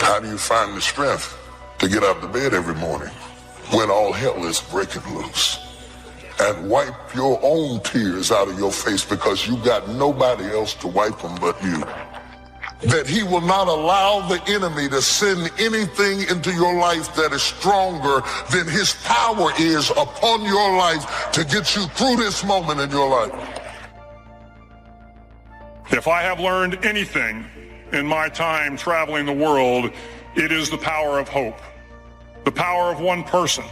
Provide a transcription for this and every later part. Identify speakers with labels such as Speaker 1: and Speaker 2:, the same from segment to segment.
Speaker 1: How do you find the strength to get out of bed every morning when all hell is breaking loose? And wipe your own tears out of your face because you got nobody else to wipe them but you. That he will not allow the enemy to send anything into your life that is stronger than his power is upon your life to get you through this moment in your life.
Speaker 2: If I have learned anything in my time traveling the world, it is the power of hope. The power of one person.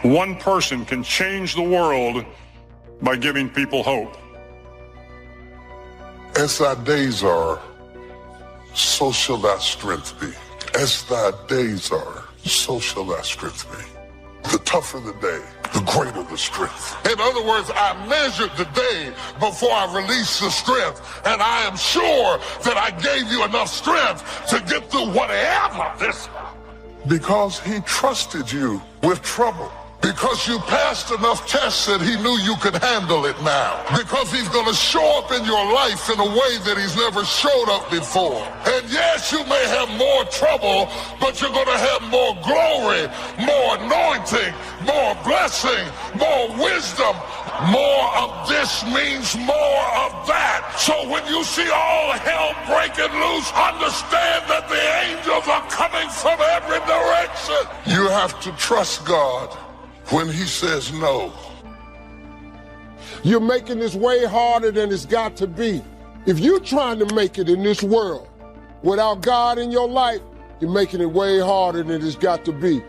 Speaker 2: One person can change the world by giving people hope.
Speaker 1: As thy days are, so shall thy strength be. As thy days are, so shall thy strength be. The tougher the day, the greater the strength. In other words, I measured the day before I released the strength, and I am sure that I gave you enough strength to get through whatever this. Because he trusted you with trouble. Because you passed enough tests that he knew you could handle it now. Because he's going to show up in your life in a way that he's never showed up before. And yes, you may have more trouble, but you're going to have more glory, more anointing, more blessing, more wisdom. More of this means more of that. So when you see all hell breaking loose, understand that the angels are coming from every direction. You have to trust God when he says no.
Speaker 3: You're making this way harder than it's got to be. If you're trying to make it in this world without God in your life, you're making it way harder than it's got to be.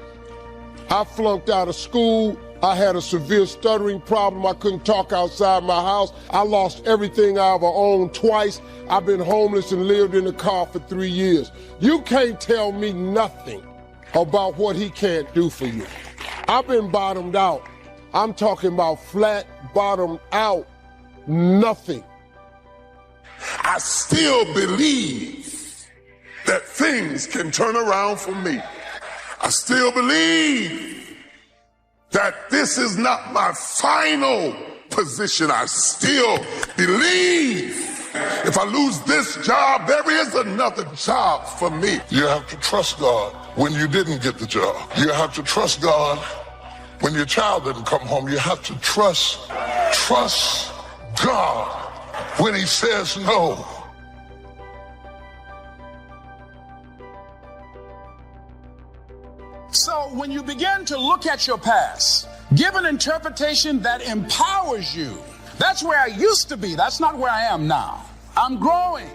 Speaker 3: I flunked out of school. I had a severe stuttering problem. I couldn't talk outside my house. I lost everything I ever owned twice. I've been homeless and lived in a car for 3 years. You can't tell me nothing about what he can't do for you. I've been bottomed out. I'm talking about flat, bottomed out, nothing.
Speaker 1: I still believe that things can turn around for me. I still believe that this is not my final position. I still believe if I lose this job, there is another job for me. You have to trust God when you didn't get the job. You have to trust God when your child didn't come home. You have to trust God when he says no.
Speaker 4: So when you begin to look at your past, give an interpretation that empowers you. That's where I used to be. That's not where I am now. I'm growing.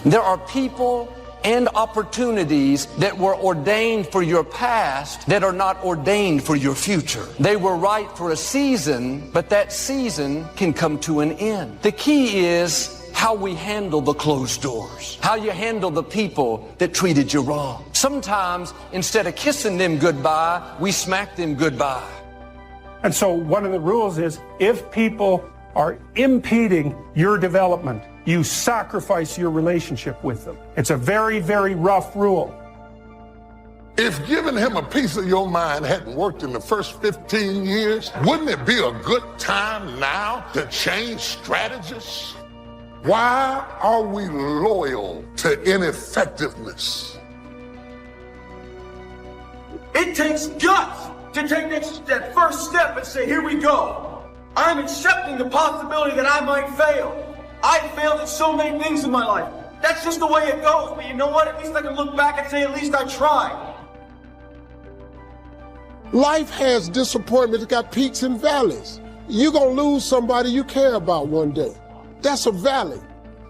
Speaker 5: There are people and opportunities that were ordained for your past that are not ordained for your future. They were right for a season, but that season can come to an end. The key is how we handle the closed doors, how you handle the people that treated you wrong. Sometimes, instead of kissing them goodbye, we smack them goodbye.
Speaker 6: And so one of the rules is if people are impeding your development, you sacrifice your relationship with them. It's a very, very rough rule.
Speaker 1: If giving him a piece of your mind hadn't worked in the first 15 years, wouldn't it be a good time now to change strategies? Why are we loyal to ineffectiveness?
Speaker 7: It takes guts to take that first step and say, here we go. I'm accepting the possibility that I might fail. I've failed at so many things in my life. That's just the way it goes. But you know what? At least I can look back and say, at least I tried.
Speaker 3: Life has disappointment. It's got peaks and valleys. You're going to lose somebody you care about one day. That's a valley.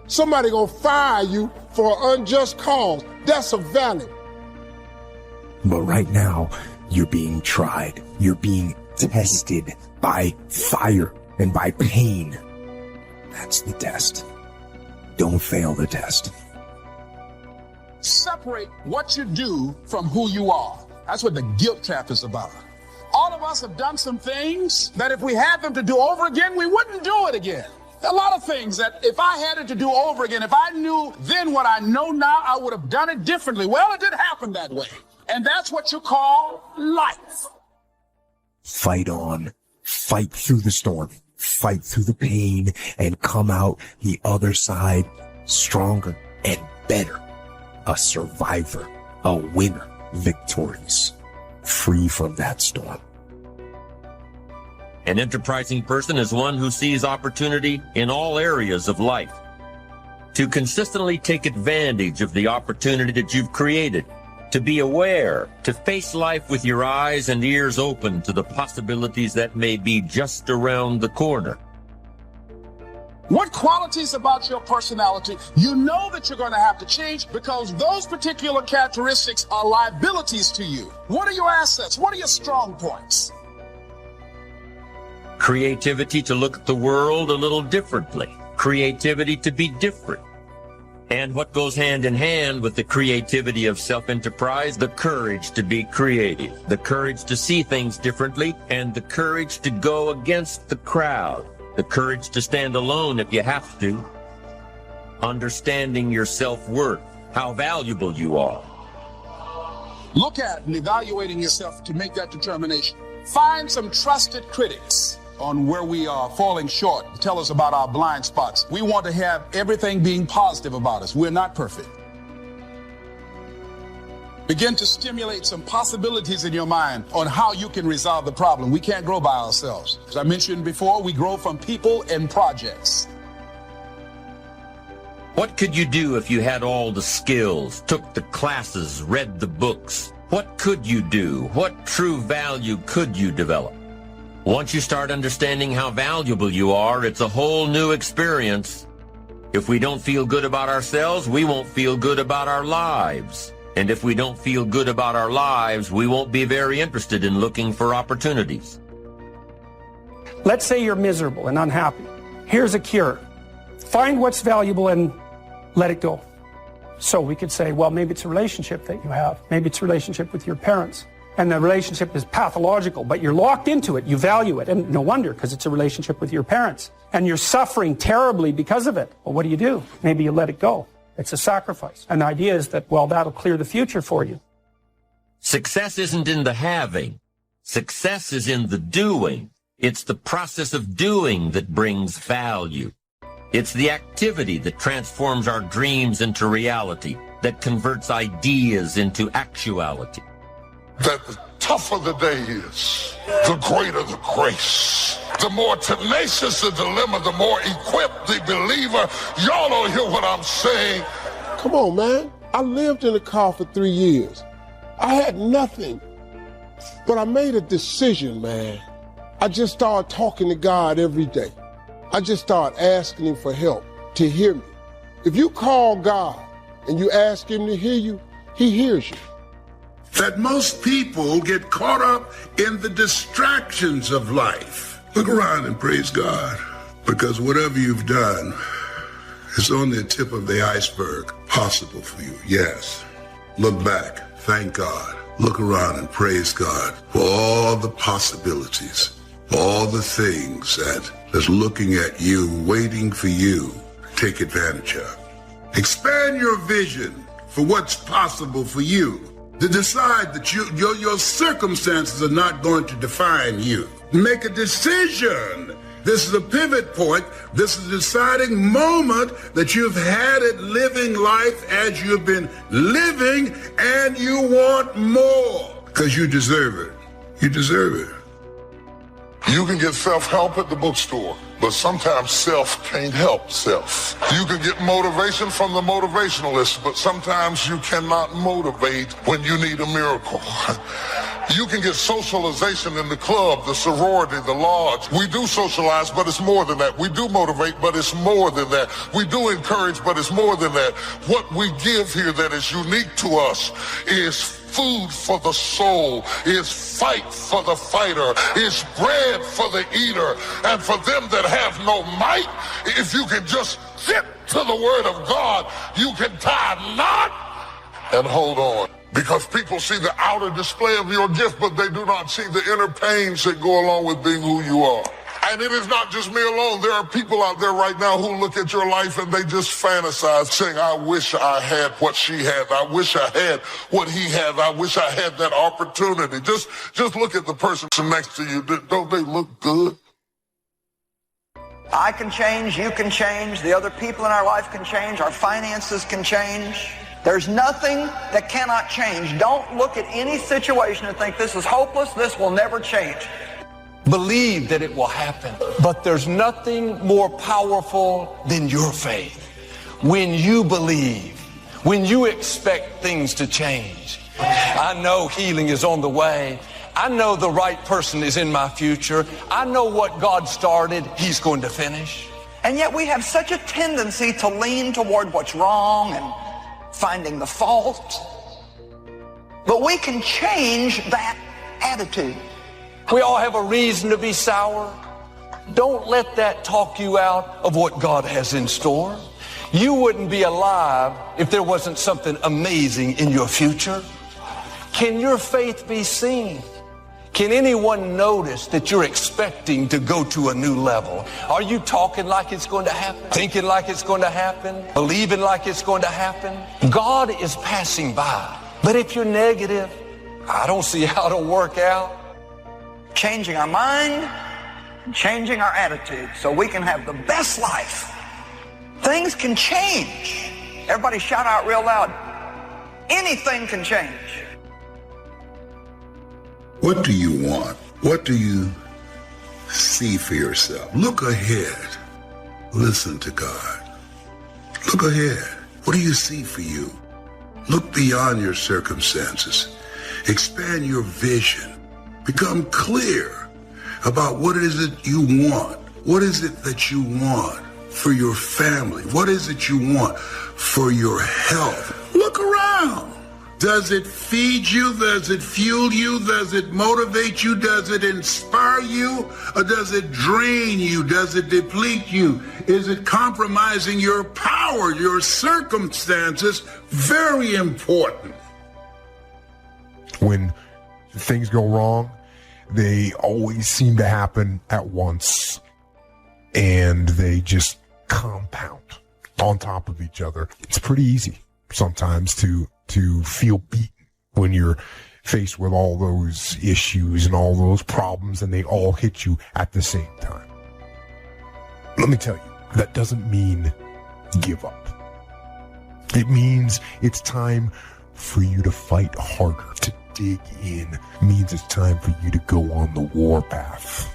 Speaker 3: Somebody going to fire you for an unjust cause. That's a valley.
Speaker 8: But right now, you're being tried. You're being tested by fire and by pain. That's the test. Don't fail the test.
Speaker 4: Separate what you do from who you are. That's what the guilt trap is about. All of us have done some things that if we had them to do over again, we wouldn't do it again. A lot of things that if I had it to do over again, if I knew then what I know now, I would have done it differently. Well, it didn't happen that way. And that's what you call life.
Speaker 8: Fight on. Fight through the storm. Fight through the pain and come out the other side stronger and better a survivor, a winner, victorious, free from that storm.
Speaker 9: An enterprising person is one who sees opportunity in all areas of life. To consistently take advantage of the opportunity that you've created, to be aware, to face life with your eyes and ears open to the possibilities that may be just around the corner.
Speaker 4: What qualities about your personality you know that you're going to have to change because those particular characteristics are liabilities to you? What are your assets? What are your strong points?
Speaker 9: Creativity to look at the world a little differently. Creativity to be different. And what goes hand in hand with the creativity of self-enterprise? The courage to be creative, the courage to see things differently, and the courage to go against the crowd, the courage to stand alone if you have to. Understanding your self-worth, how valuable you are.
Speaker 4: Look at and evaluating yourself to make that determination. Find some trusted critics on where we are falling short. Tell us about our blind spots. We want to have everything being positive about us. We're not perfect. Begin to stimulate some possibilities in your mind on how you can resolve the problem. We can't grow by ourselves. As I mentioned before, we grow from people and projects.
Speaker 9: What could you do if you had all the skills, took the classes, read the books? What could you do? What true value could you develop? Once you start understanding how valuable you are, it's a whole new experience. If we don't feel good about ourselves, we won't feel good about our lives. And if we don't feel good about our lives, we won't be very interested in looking for opportunities.
Speaker 6: Let's say you're miserable and unhappy. Here's a cure. Find what's valuable and let it go. So we could say, well, maybe it's a relationship that you have. Maybe it's a relationship with your parents. And the relationship is pathological, but you're locked into it. You value it. And no wonder, because it's a relationship with your parents. And you're suffering terribly because of it. Well, what do? Maybe you let it go. It's a sacrifice. And the idea is that, well, that'll clear the future for you.
Speaker 9: Success isn't in the having. Success is in the doing. It's the process of doing that brings value. It's the activity that transforms our dreams into reality, that converts ideas into actuality.
Speaker 1: That the tougher the day is, the greater the grace. The more tenacious the dilemma, the more equipped the believer. Y'all don't hear what I'm saying.
Speaker 3: Come on, man. I lived in a car for 3 years. I had nothing. But I made a decision, man. I just started talking to God every day. I just started asking him for help, to hear me. If you call God and you ask him to hear you, he hears you.
Speaker 10: That most people get caught up in the distractions of life. Look around and praise God, because whatever you've done is on the tip of the iceberg possible for you. Yes. Look back. Thank God. Look around and praise God for all the possibilities, all the things that's looking at you, waiting for you to take advantage of. Expand your vision for what's possible for you. To decide that your circumstances are not going to define you. Make a decision. This is a pivot point. This is a deciding moment that you've had it living life as you've been living, and you want more because you deserve it. You deserve it.
Speaker 1: You can get self-help at the bookstore, but sometimes self can't help self. You can get motivation from the motivationalist, but sometimes you cannot motivate when you need a miracle. You can get socialization in the club, the sorority, the lodge. We do socialize, but it's more than that. We do motivate, but it's more than that. We do encourage, but it's more than that. What we give here that is unique to us is food for the soul, is fight for the fighter, is bread for the eater. And for them that have no might, if you can just sit to the word of God, you can tie a knot and hold on. Because people see the outer display of your gift, but they do not see the inner pains that go along with being who you are. And it is not just me alone. There are people out there right now who look at your life and they just fantasize, saying, I wish I had what she had. I wish I had what he had. I wish I had that opportunity. Just look at the person next to you. Don't they look good?
Speaker 11: I can change, you can change, the other people in our life can change, our finances can change. There's nothing that cannot change. Don't look at any situation and think this is hopeless, this will never change.
Speaker 5: Believe that it will happen. But there's nothing more powerful than your faith. When you believe, when you expect things to change. I know healing is on the way. I know the right person is in my future. I know what God started, He's going to finish.
Speaker 11: And yet we have such a tendency to lean toward what's wrong and finding the fault. But we can change that attitude.
Speaker 5: We all have a reason to be sour. Don't let that talk you out of what God has in store. You wouldn't be alive if there wasn't something amazing in your future. Can your faith be seen? Can anyone notice that you're expecting to go to a new level? Are you talking like it's going to happen? Thinking like it's going to happen? Believing like it's going to happen? God is passing by. But if you're negative, I don't see how it'll work out.
Speaker 11: Changing our mind, changing our attitude so we can have the best life. Things can change. Everybody shout out real loud. Anything can change.
Speaker 10: What do you want? What do you see for yourself? Look ahead. Listen to God. Look ahead. What do you see for you? Look beyond your circumstances. Expand your vision. Become clear about what it is that you want. What is it that you want for your family? What is it you want for your health? Look around. Does it feed you? Does it fuel you? Does it motivate you? Does it inspire you? Or does it drain you? Does it deplete you? Is it compromising your power, your circumstances? Very important.
Speaker 8: When things go wrong, they always seem to happen at once, and they just compound on top of each other. It's pretty easy sometimes to feel beaten when you're faced with all those issues and all those problems, and they all hit you at the same time. Let me tell you, that doesn't mean give up. It means it's time for you to fight harder, to dig in. It means it's time for you to go on the warpath.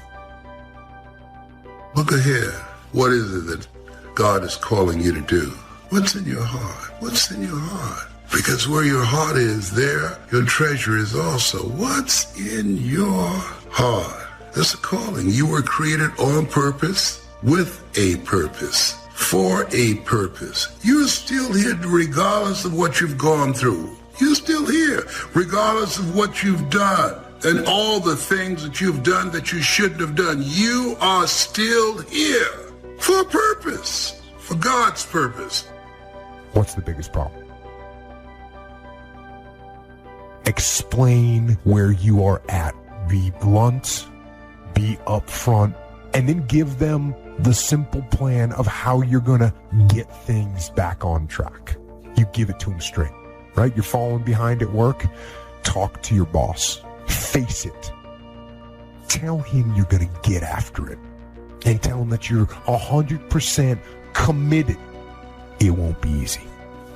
Speaker 10: Look ahead. What is it that God is calling you to do? What's in your heart? What's in your heart? Because where your heart is, there your treasure is also. What's in your heart? That's a calling. You were created on purpose, with a purpose, for a purpose. You're still here regardless of what you've gone through. You're still here regardless of what you've done and all the things that you've done that you shouldn't have done. You are still here for a purpose, for God's purpose.
Speaker 8: What's the biggest problem? Explain where you are at. Be blunt, be upfront, and then give them the simple plan of how you're going to get things back on track. You give it to them straight, right? You're falling behind at work. Talk to your boss. Face it. Tell him you're going to get after it. And tell him that you're 100% committed. It won't be easy.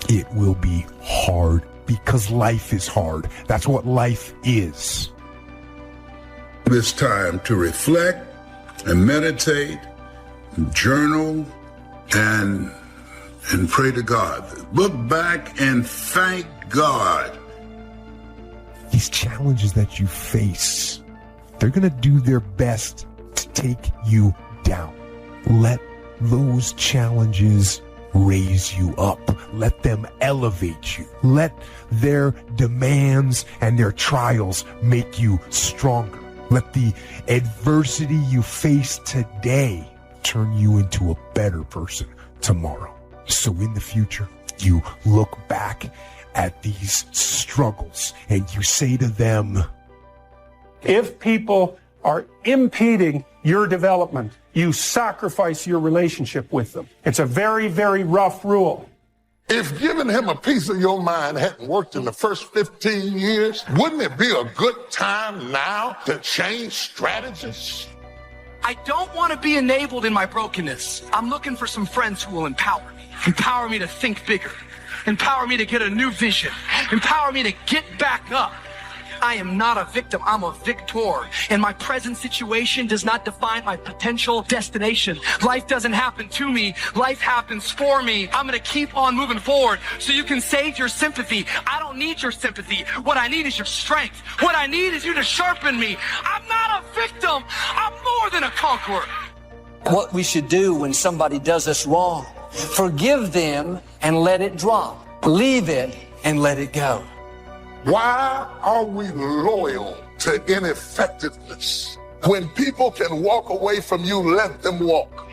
Speaker 8: It will be hard because life is hard. That's what life is.
Speaker 10: It's time to reflect and meditate, and journal, and pray to God. Look back and thank God.
Speaker 8: These challenges that you face, they're going to do their best to take you down. Let those challenges raise you up. Let them elevate you. Let their demands and their trials make you stronger. Let the adversity you face today turn you into a better person tomorrow. So in the future, you look back at these struggles and you say to them,
Speaker 6: if people are impeding your development, you sacrifice your relationship with them. It's a very, very rough rule.
Speaker 1: If giving him a piece of your mind hadn't worked in the first 15 years, wouldn't it be a good time now to change strategies?
Speaker 12: I don't want to be enabled in my brokenness. I'm looking for some friends who will empower me to think bigger, Empower me to get a new vision. Empower me to get back up. I am not a victim, I'm a victor. And my present situation does not define my potential destination. Life doesn't happen to me, life happens for me. I'm gonna keep on moving forward so you can save your sympathy. I don't need your sympathy. What I need is your strength. What I need is you to sharpen me. I'm not a victim, I'm more than a conqueror.
Speaker 5: What we should do when somebody does us wrong, forgive them and let it drop. Leave it and let it go.
Speaker 1: Why are we loyal to ineffectiveness? When people can walk away from you, let them walk.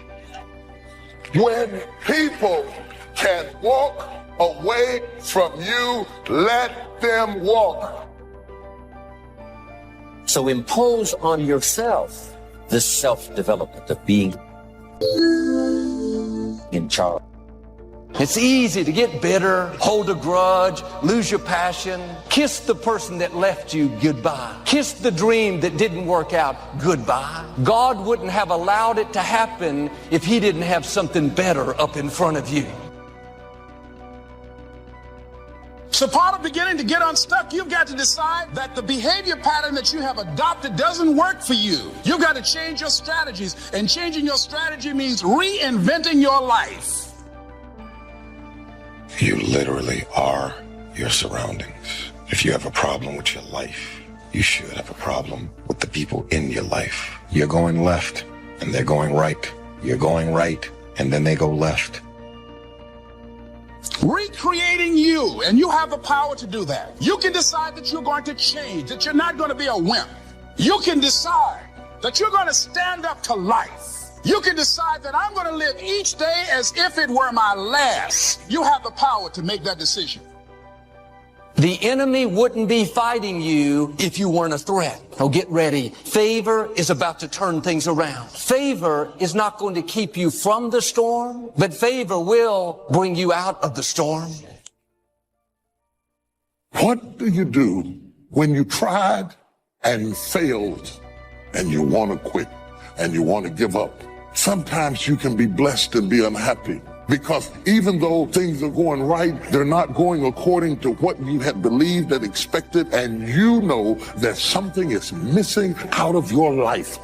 Speaker 1: When people can walk away from you, let them walk.
Speaker 9: So impose on yourself this self-development of being in charge.
Speaker 5: It's easy to get bitter, hold a grudge, lose your passion, kiss the person that left you goodbye, kiss the dream that didn't work out goodbye. God wouldn't have allowed it to happen if He didn't have something better up in front of you.
Speaker 4: So part of beginning to get unstuck, you've got to decide that the behavior pattern that you have adopted doesn't work for you. You've got to change your strategies, and changing your strategy means reinventing your life.
Speaker 13: You literally are your surroundings. If you have a problem with your life, you should have a problem with the people in your life. You're going left and they're going right. You're going right and then they go left.
Speaker 4: Recreating you, and you have the power to do that. You can decide that you're going to change, that you're not going to be a wimp. You can decide that you're going to stand up to life. You can decide that I'm going to live each day as if it were my last. You have the power to make that decision.
Speaker 5: The enemy wouldn't be fighting you if you weren't a threat. Oh, get ready. Favor is about to turn things around. Favor is not going to keep you from the storm, but favor will bring you out of the storm.
Speaker 1: What do you do when you tried and failed and you want to quit and you want to give up? Sometimes you can be blessed and be unhappy because even though things are going right, they're not going according to what you had believed and expected, and you know that something is missing out of your life.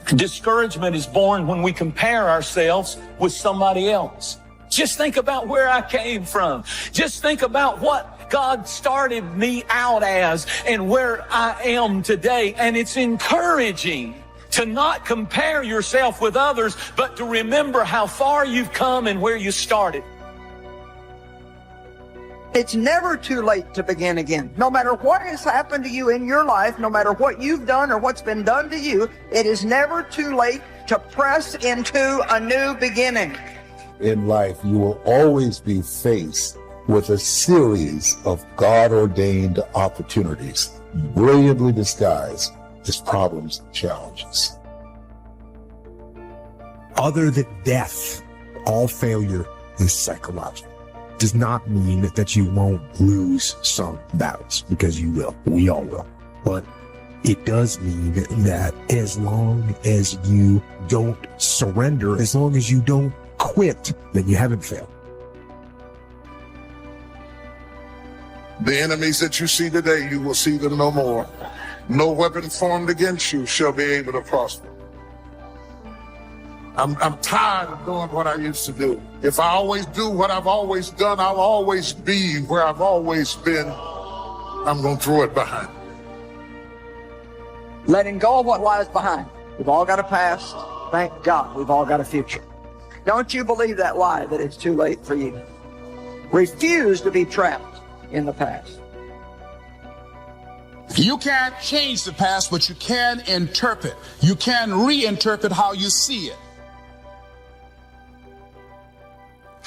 Speaker 14: Discouragement is born when we compare ourselves with somebody else. Just think about where I came from. Just think about what God started me out as and where I am today. And it's encouraging to not compare yourself with others, but to remember how far you've come and where you started.
Speaker 11: It's never too late to begin again. No matter what has happened to you in your life, no matter what you've done or what's been done to you, it is never too late to press into a new beginning.
Speaker 15: In life, you will always be faced with a series of God-ordained opportunities, brilliantly disguised as problems and challenges.
Speaker 8: Other than death, all failure is psychological. Does not mean that you won't lose some battles, because you will. We all will. But it does mean that as long as you don't surrender, as long as you don't quit, then you haven't failed.
Speaker 1: The enemies that you see today, you will see them no more. No weapon formed against you shall be able to prosper. I'm tired of doing what I used to do. If I always do what I've always done, I'll always be where I've always been. I'm going to throw it behind.
Speaker 11: Letting go of what lies behind. We've all got a past. Thank God we've all got a future. Don't you believe that lie that it's too late for you. Refuse to be trapped in the past.
Speaker 4: You can't change the past, but you can interpret. You can reinterpret how you see it.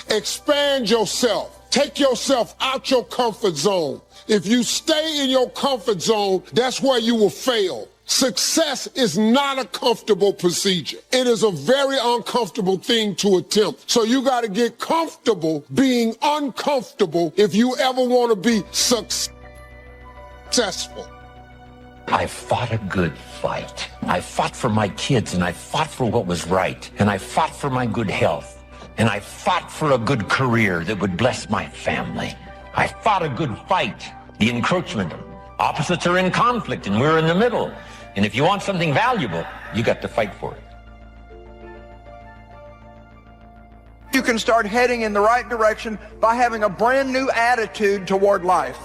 Speaker 3: Expand yourself. Take yourself out your comfort zone. If you stay in your comfort zone, that's where you will fail. Success is not a comfortable procedure. It is a very uncomfortable thing to attempt. So you got to get comfortable being uncomfortable if you ever want to be successful.
Speaker 9: I fought a good fight. I fought for my kids, and I fought for what was right, and I fought for my good health. And I fought for a good career that would bless my family. I fought a good fight, the encroachment. Opposites are in conflict, and we're in the middle. And if you want something valuable, you got to fight for it.
Speaker 11: You can start heading in the right direction by having a brand new attitude toward life.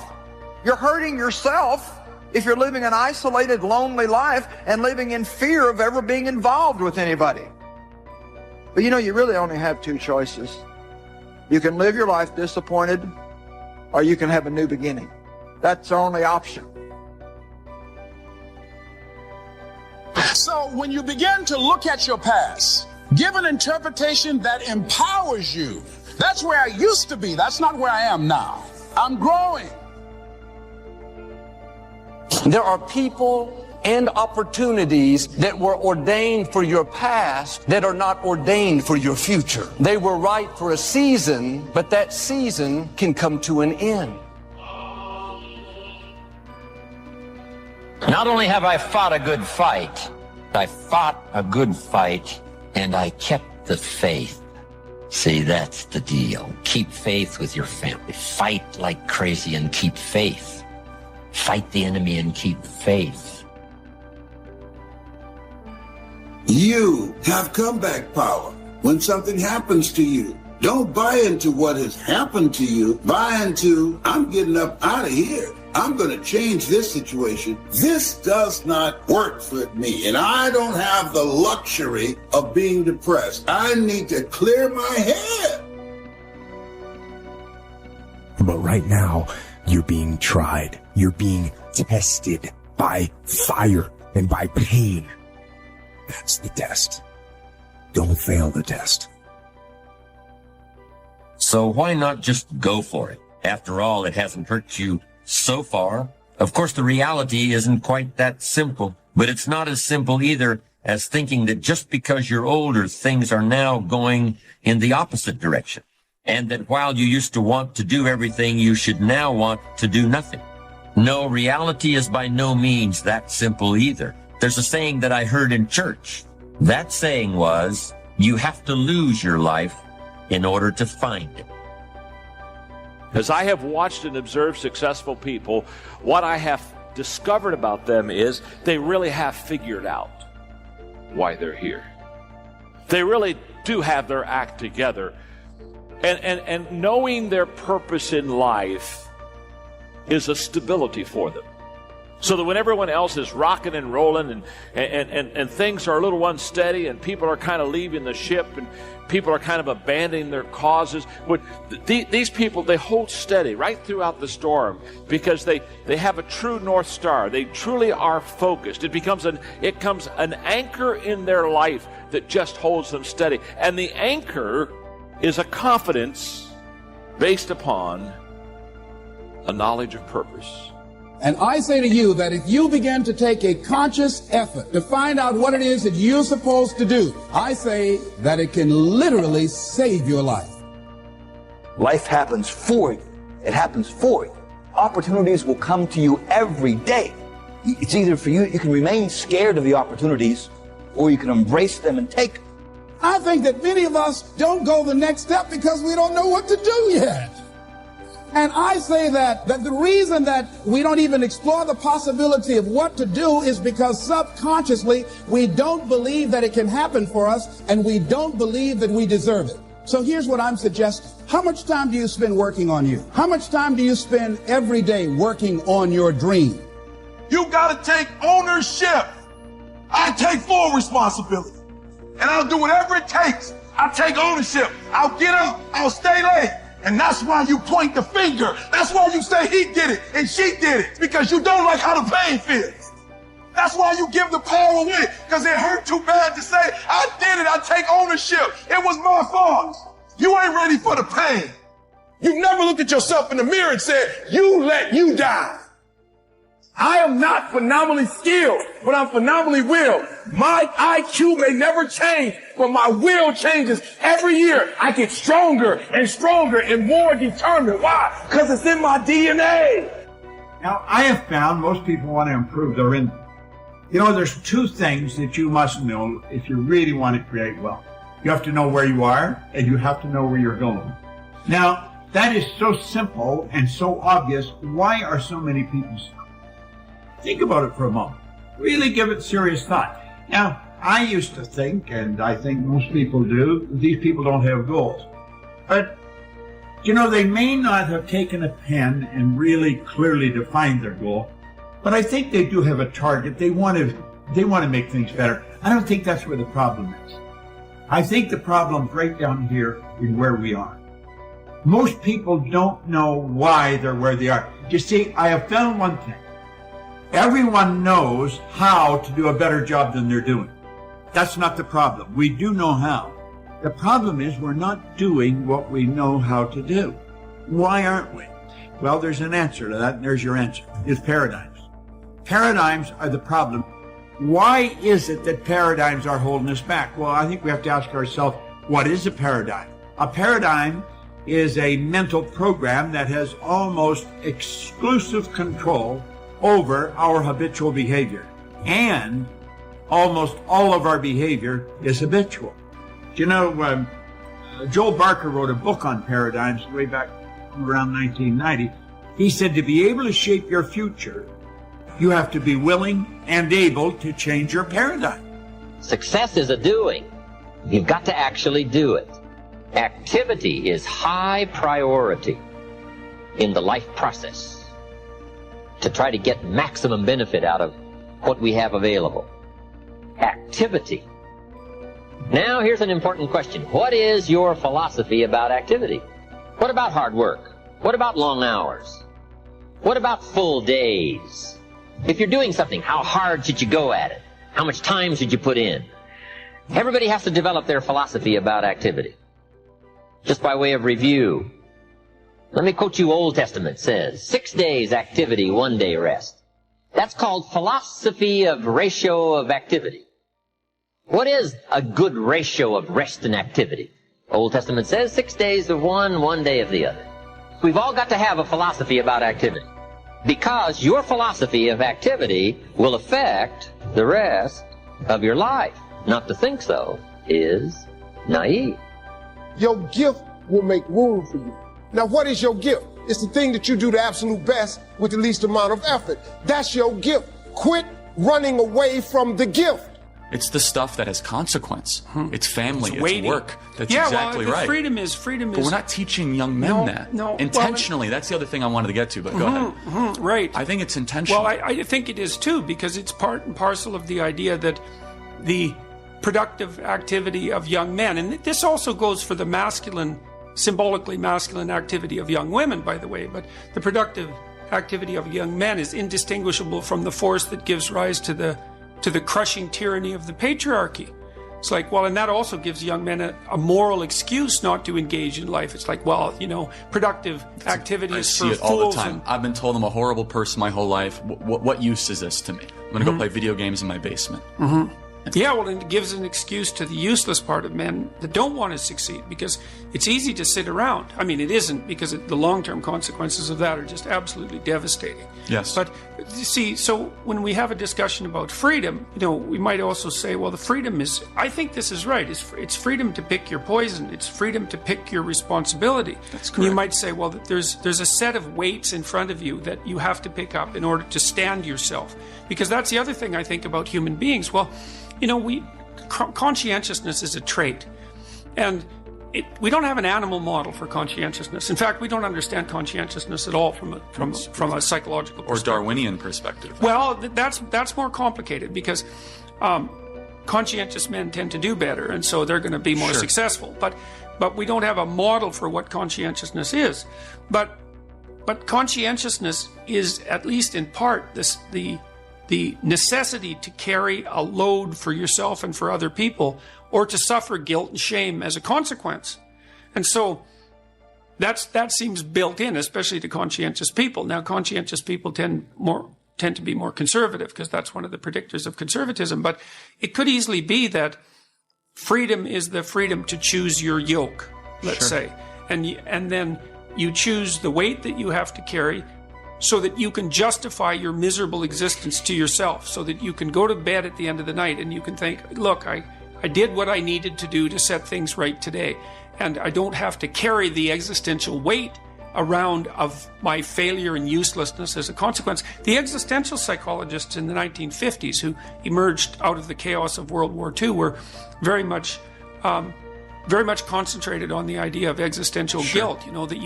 Speaker 11: You're hurting yourself if you're living an isolated, lonely life and living in fear of ever being involved with anybody. But you know, you really only have two choices. You can live your life disappointed, or you can have a new beginning. That's the only option.
Speaker 4: So when you begin to look at your past, give an interpretation that empowers you. That's where I used to be. That's not where I am now. I'm growing.
Speaker 5: There are people and opportunities that were ordained for your past that are not ordained for your future. They were right for a season, but that season can come to an end.
Speaker 9: Not only have I fought a good fight, I fought a good fight and I kept the faith. See, that's the deal. Keep faith with your family. Fight like crazy and keep faith. Fight the enemy and keep faith.
Speaker 10: You have comeback power when something happens to you. Don't buy into what has happened to you. Buy into, I'm getting up out of here. I'm going to change this situation. This does not work for me, and I don't have the luxury of being depressed. I need to clear my head.
Speaker 8: But right now, you're being tried. You're being tested by fire and by pain. That's the test. Don't fail the test.
Speaker 9: So why not just go for it? After all, it hasn't hurt you so far. Of course, the reality isn't quite that simple, but it's not as simple either as thinking that just because you're older, things are now going in the opposite direction. And that while you used to want to do everything, you should now want to do nothing. No, reality is by no means that simple either. There's a saying that I heard in church. That saying was, you have to lose your life in order to find it.
Speaker 16: As I have watched and observed successful people, what I have discovered about them is they really have figured out why they're here. They really do have their act together. And knowing their purpose in life is a stability for them. So that when everyone else is rocking and rolling and things are a little unsteady and people are kind of leaving the ship and people are kind of abandoning their causes, these people, they hold steady right throughout the storm because they have a true North Star. They truly are focused. It becomes an anchor in their life that just holds them steady. And the anchor is a confidence based upon a knowledge of purpose.
Speaker 4: And I say to you that if you begin to take a conscious effort to find out what it is that you're supposed to do, I say that it can literally save your life.
Speaker 17: Life happens for you. It happens for you. Opportunities will come to you every day. It's either for you, you can remain scared of the opportunities, or you can embrace them and take them.
Speaker 4: I think that many of us don't go the next step because we don't know what to do yet. And I say that the reason that we don't even explore the possibility of what to do is because subconsciously we don't believe that it can happen for us, and we don't believe that we deserve it. So here's what I'm suggesting. How much time do you spend working on you? How much time do you spend every day working on your dream?
Speaker 18: You got to take ownership. I take full responsibility. And I'll do whatever it takes. I'll take ownership. I'll get up. I'll stay late. And that's why you point the finger. That's why you say he did it and she did it. Because you don't like how the pain feels. That's why you give the power away. Because it hurt too bad to say, I did it. I take ownership. It was my fault. You ain't ready for the pain. You've never looked at yourself in the mirror and said, you let you die. I am not phenomenally skilled, but I'm phenomenally willed. My IQ may never change, but my will changes every year. I get stronger and stronger and more determined. Why? Because it's in my DNA.
Speaker 19: Now, I have found most people want to improve their income. You know, there's two things that you must know if you really want to create wealth. You have to know where you are, and you have to know where you're going. Now, that is so simple and so obvious. Why are so many people stuck? Think about it for a moment. Really give it serious thought. Now, I used to think, and I think most people do, these people don't have goals. But, you know, they may not have taken a pen and really clearly defined their goal, but I think they do have a target. They want to make things better. I don't think that's where the problem is. I think the problem's right down here in where we are. Most people don't know why they're where they are. You see, I have found one thing. Everyone knows how to do a better job than they're doing. That's not the problem. We do know how. The problem is we're not doing what we know how to do. Why aren't we? Well, there's an answer to that, and there's your answer. It's paradigms. Paradigms are the problem. Why is it that paradigms are holding us back? Well, I think we have to ask ourselves, what is a paradigm? A paradigm is a mental program that has almost exclusive control over our habitual behavior. And almost all of our behavior is habitual. You know, Joel Barker wrote a book on paradigms way back around 1990. He said to be able to shape your future, you have to be willing and able to change your paradigm.
Speaker 9: Success is a doing. You've got to actually do it. Activity is high priority in the life process to try to get maximum benefit out of what we have available. Activity. Now, here's an important question. What is your philosophy about activity? What about hard work? What about long hours? What about full days? If you're doing something, how hard should you go at it? How much time should you put in? Everybody has to develop their philosophy about activity. Just by way of review, let me quote you. Old Testament says, 6 days activity, 1 day rest. That's called philosophy of ratio of activity. What is a good ratio of rest and activity? Old Testament says 6 days of one, 1 day of the other. We've all got to have a philosophy about activity, because your philosophy of activity will affect the rest of your life. Not to think so is naive.
Speaker 3: Your gift will make room for you. Now, what is your gift? It's the thing that you do the absolute best with the least amount of effort. That's your gift. Quit running away from the gift.
Speaker 20: It's the stuff that has consequence. It's family, it's work. That's
Speaker 6: yeah,
Speaker 20: exactly
Speaker 6: well,
Speaker 20: right.
Speaker 6: Freedom is.
Speaker 20: But we're not teaching young men that.
Speaker 6: No.
Speaker 20: Intentionally, that's the other thing I wanted to get to, but go ahead.
Speaker 6: Right.
Speaker 20: I think it's intentional.
Speaker 6: Well, I think it is too, because it's part and parcel of the idea that the productive activity of young men, and this also goes for the masculine, symbolically masculine activity of young women, by the way, but the productive activity of young men is indistinguishable from the force that gives rise to the crushing tyranny of the patriarchy. It's like, well, and that also gives young men a moral excuse not to engage in life. It's like, well, you know, productive activity is for fools. I see it all the time. I've been told I'm a horrible person my whole life. What use is this to me? I'm going to go play video games in my basement. Yeah, well, and it gives an excuse to the useless part of men that don't want to succeed, because it's easy to sit around. I mean, it isn't, because the long-term consequences of that are just absolutely devastating. Yes. But, you see, so when we have a discussion about freedom, you know, we might also say, well, the freedom is, I think this is right, it's freedom to pick your poison. It's freedom to pick your responsibility. That's correct. And you might say, well, there's a set of weights in front of you that you have to pick up in order to stand yourself. Because that's the other thing I think about human beings. Well, you know, conscientiousness is a trait, and we don't have an animal model for conscientiousness. In fact, we don't understand conscientiousness at all from a psychological perspective. Or Darwinian perspective. Well, that's more complicated, because conscientious men tend to do better, and so they're going to be more successful. But we don't have a model for what conscientiousness is. But conscientiousness is, at least in part, the necessity to carry a load for yourself and for other people, or to suffer guilt and shame as a consequence. And so that seems built in, especially to conscientious people. Now, conscientious people tend to be more conservative, because that's one of the predictors of conservatism. But it could easily be that freedom is the freedom to choose your yoke, let's say. And then you choose the weight that you have to carry, so that you can justify your miserable existence to yourself, so that you can go to bed at the end of the night and you can think, look, I did what I needed to do to set things right today. And I don't have to carry the existential weight around of my failure and uselessness as a consequence. The existential psychologists in the 1950s who emerged out of the chaos of World War II were very much concentrated on the idea of existential guilt, that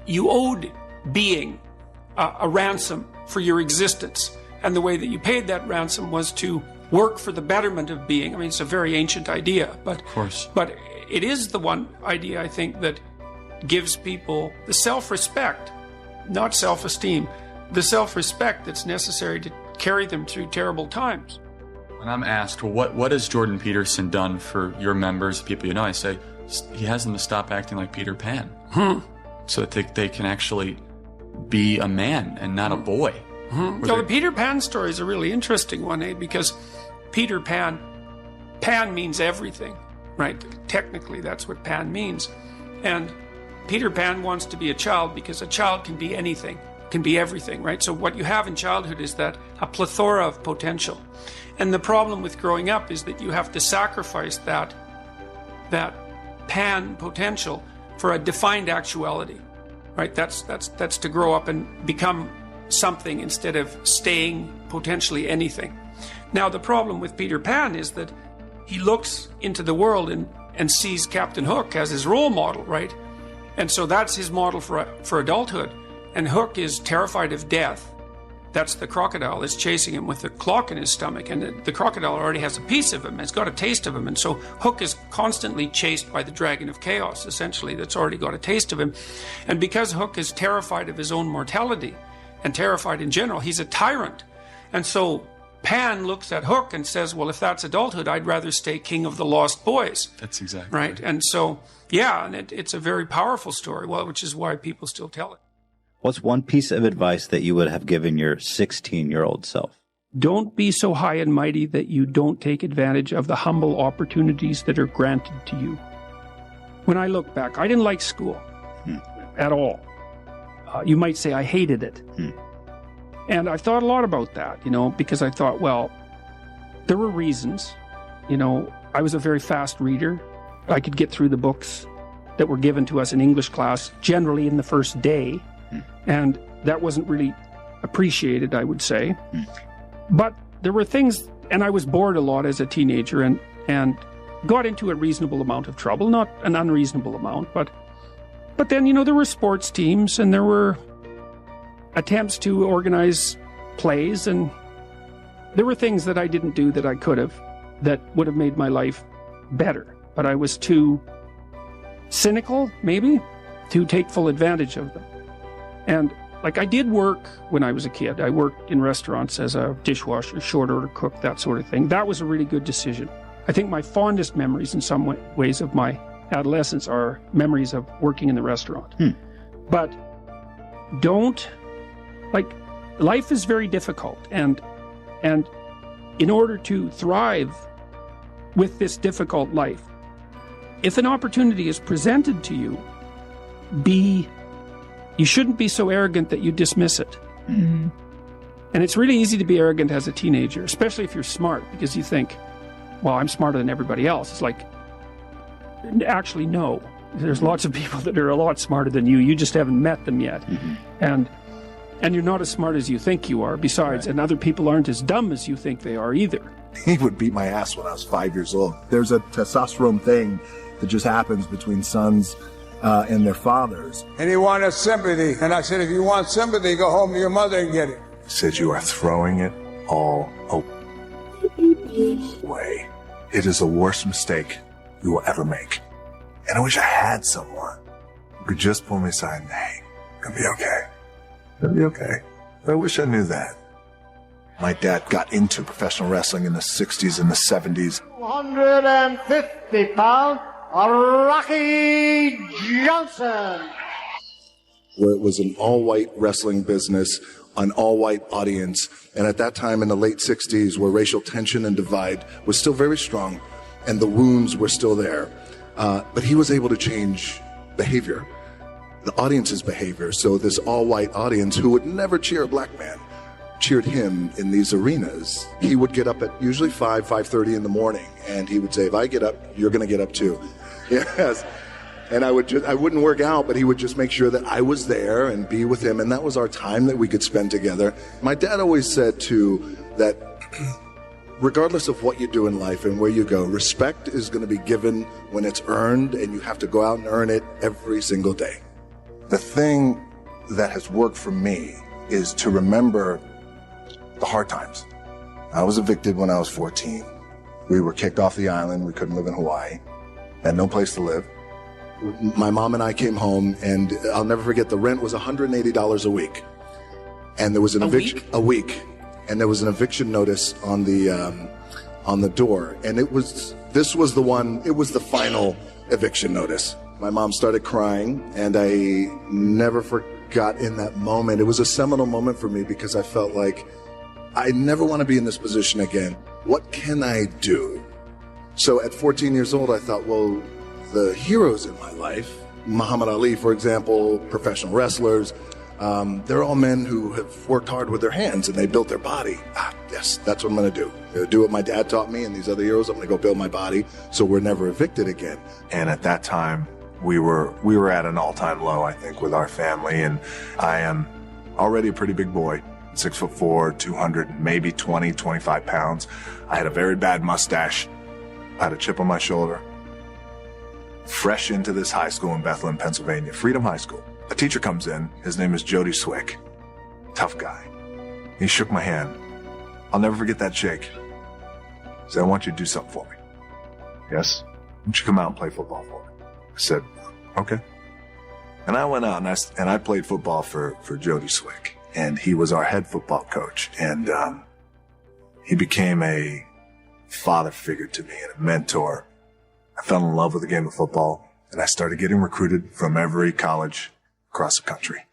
Speaker 6: you owed being a ransom for your existence. And the way that you paid that ransom was to work for the betterment of being. I mean, it's a very ancient idea, but it is the one idea, I think, that gives people the self-respect, not self-esteem, the self-respect that's necessary to carry them through terrible times.
Speaker 20: When I'm asked, well, what has Jordan Peterson done for your members, people you know, I say, he has them to stop acting like Peter Pan. So that they can actually be a man and not a boy.
Speaker 6: So the Peter Pan story is a really interesting one, because Peter Pan means everything, right? Technically, that's what Pan means. And Peter Pan wants to be a child because a child can be anything, can be everything, right? So what you have in childhood is that a plethora of potential. And the problem with growing up is that you have to sacrifice that Pan potential for a defined actuality, right? That's to grow up and become something instead of staying potentially anything. Now, the problem with Peter Pan is that he looks into the world and sees Captain Hook as his role model, right? And so that's his model for adulthood. And Hook is terrified of death. That's the crocodile that's chasing him with the clock in his stomach. And the crocodile already has a piece of him. It's got a taste of him. And so Hook is constantly chased by the dragon of chaos, essentially, that's already got a taste of him. And because Hook is terrified of his own mortality and terrified in general, he's a tyrant. And so Pan looks at Hook and says, well, if that's adulthood, I'd rather stay king of the lost boys.
Speaker 20: That's exactly
Speaker 6: right. And so, yeah, and it's a very powerful story, which is why people still tell it.
Speaker 2: What's one piece of advice that you would have given your 16-year-old self?
Speaker 6: Don't be so high and mighty that you don't take advantage of the humble opportunities that are granted to you. When I look back, I didn't like school at all. You might say I hated it. And I thought a lot about that, because I thought, well, there were reasons. I was a very fast reader. I could get through the books that were given to us in English class, generally in the first day. And that wasn't really appreciated, I would say. But there were things, and I was bored a lot as a teenager and got into a reasonable amount of trouble, not an unreasonable amount, but then, there were sports teams and there were attempts to organize plays, and there were things that I didn't do that I could have, that would have made my life better. But I was too cynical, maybe, to take full advantage of them. And I did work when I was a kid. I worked in restaurants as a dishwasher, short order cook, that sort of thing. That was a really good decision. I think my fondest memories in some ways of my adolescence are memories of working in the restaurant. But life is very difficult. And in order to thrive with this difficult life, if an opportunity is presented to you, you shouldn't be so arrogant that you dismiss it. And it's really easy to be arrogant as a teenager, especially if you're smart, because you think, well, I'm smarter than everybody else. It's like, actually, no. There's lots of people that are a lot smarter than you. You just haven't met them yet. And you're not as smart as you think you are, besides, and other people aren't as dumb as you think they are either.
Speaker 21: He would beat my ass when I was 5 years old. There's a testosterone thing that just happens between sons and their fathers.
Speaker 22: And he wanted sympathy. And I said, if you want sympathy, go home to your mother and get it.
Speaker 21: He said, you are throwing it all away. It is the worst mistake you will ever make. And I wish I had someone who could just pull me aside and, hey, it'll be okay. It'll be okay. I wish I knew that. My dad got into professional wrestling in the 60s and the 70s.
Speaker 23: 150 pounds. Rocky Johnson.
Speaker 21: Where it was an all-white wrestling business, an all-white audience. And at that time in the late 60s, where racial tension and divide was still very strong and the wounds were still there. But he was able to change behavior, the audience's behavior. So this all-white audience who would never cheer a black man
Speaker 7: cheered him in these arenas, he would get up at usually 5:30 in the morning, and he would say, if I get up, you're going to get up too. Yes. And I wouldn't work out, but he would just make sure that I was there and be with him, and that was our time that we could spend together. My dad always said, too, that regardless of what you do in life and where you go, respect is going to be given when it's earned, and you have to go out and earn it every single day.
Speaker 21: The thing that has worked for me is to remember the hard times. I was evicted when I was 14. We were kicked off the island. We couldn't live in Hawaii. Had no place to live.
Speaker 7: My mom and I came home, and I'll never forget, the rent was $180 a week. And there was an eviction a week. And there was an eviction notice on the door. And this was the final eviction notice. My mom started crying, and I never forgot in that moment. It was a seminal moment for me because I felt like I never want to be in this position again. What can I do? So at 14 years old, I thought, well, the heroes in my life, Muhammad Ali, for example, professional wrestlers, they're all men who have worked hard with their hands and they built their body. Yes, that's what I'm going to do. I'm going to do what my dad taught me and these other heroes. I'm going to go build my body so we're never evicted again.
Speaker 21: And at that time, we were at an all-time low, I think, with our family. And I am already a pretty big boy, 6'4", 200, maybe 20, 25 pounds. I had a very bad mustache. I had a chip on my shoulder. Fresh into this high school in Bethlehem, Pennsylvania, Freedom High School. A teacher comes in. His name is Jody Swick. Tough guy. He shook my hand. I'll never forget that shake. He said, I want you to do something for me. Yes? Why don't you come out and play football for me? I said, okay. And I went out and I played football for Jody Swick. And he was our head football coach. And he became a father figure to me and a mentor. I fell in love with the game of football, and I started getting recruited from every college across the country.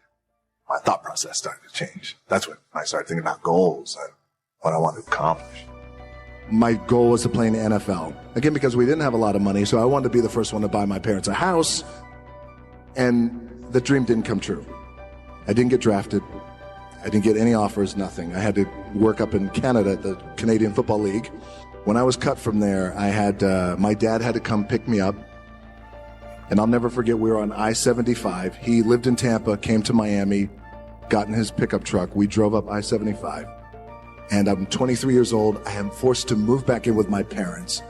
Speaker 21: My thought process started to change. That's when I started thinking about goals and what I wanted to accomplish.
Speaker 7: My goal was to play in the NFL. Again, because we didn't have a lot of money, so I wanted to be the first one to buy my parents a house, and the dream didn't come true. I didn't get drafted. I didn't get any offers, nothing. I had to work up in Canada at the Canadian Football League. When I was cut from there, I had my dad had to come pick me up. And I'll never forget, we were on I-75. He lived in Tampa, came to Miami, got in his pickup truck. We drove up I-75. And I'm 23 years old. I am forced to move back in with my parents.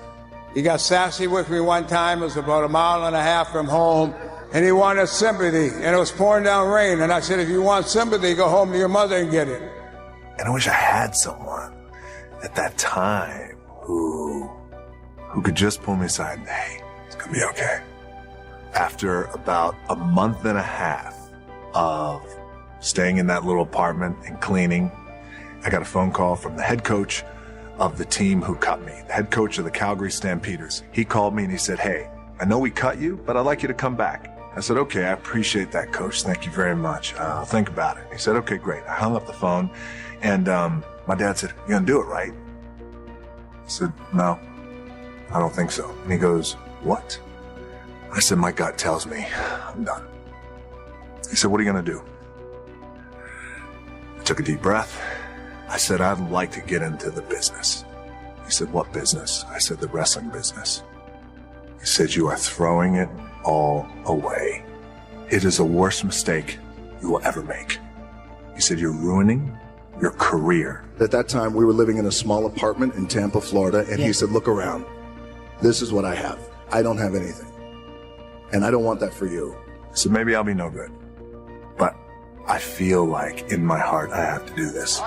Speaker 22: He got sassy with me one time. It was about 1.5 miles from home. And he wanted sympathy. And it was pouring down rain. And I said, if you want sympathy, go home to your mother and get it.
Speaker 21: And I wish I had someone at that time who could just pull me aside and, hey, it's going to be okay. After about a month and a half of staying in that little apartment and cleaning, I got a phone call from the head coach of the team who cut me, the head coach of the Calgary Stampeders. He called me and he said, hey, I know we cut you, but I'd like you to come back. I said, okay, I appreciate that, coach. Thank you very much. I'll think about it. He said, okay, great. I hung up the phone, and my dad said, you're going to do it, right? I said, no, I don't think so. And he goes, what? I said, my gut tells me I'm done. He said, what are you going to do? I took a deep breath. I said, I'd like to get into the business. He said, what business? I said, the wrestling business. He said, you are throwing it all away. It is the worst mistake you will ever make. He said, you're ruining your career.
Speaker 7: At that time, we were living in a small apartment in Tampa, Florida, and he said, look around. This is what I have. I don't have anything. And I don't want that for you.
Speaker 21: I said, maybe I'll be no good. But I feel like in my heart I have to do this.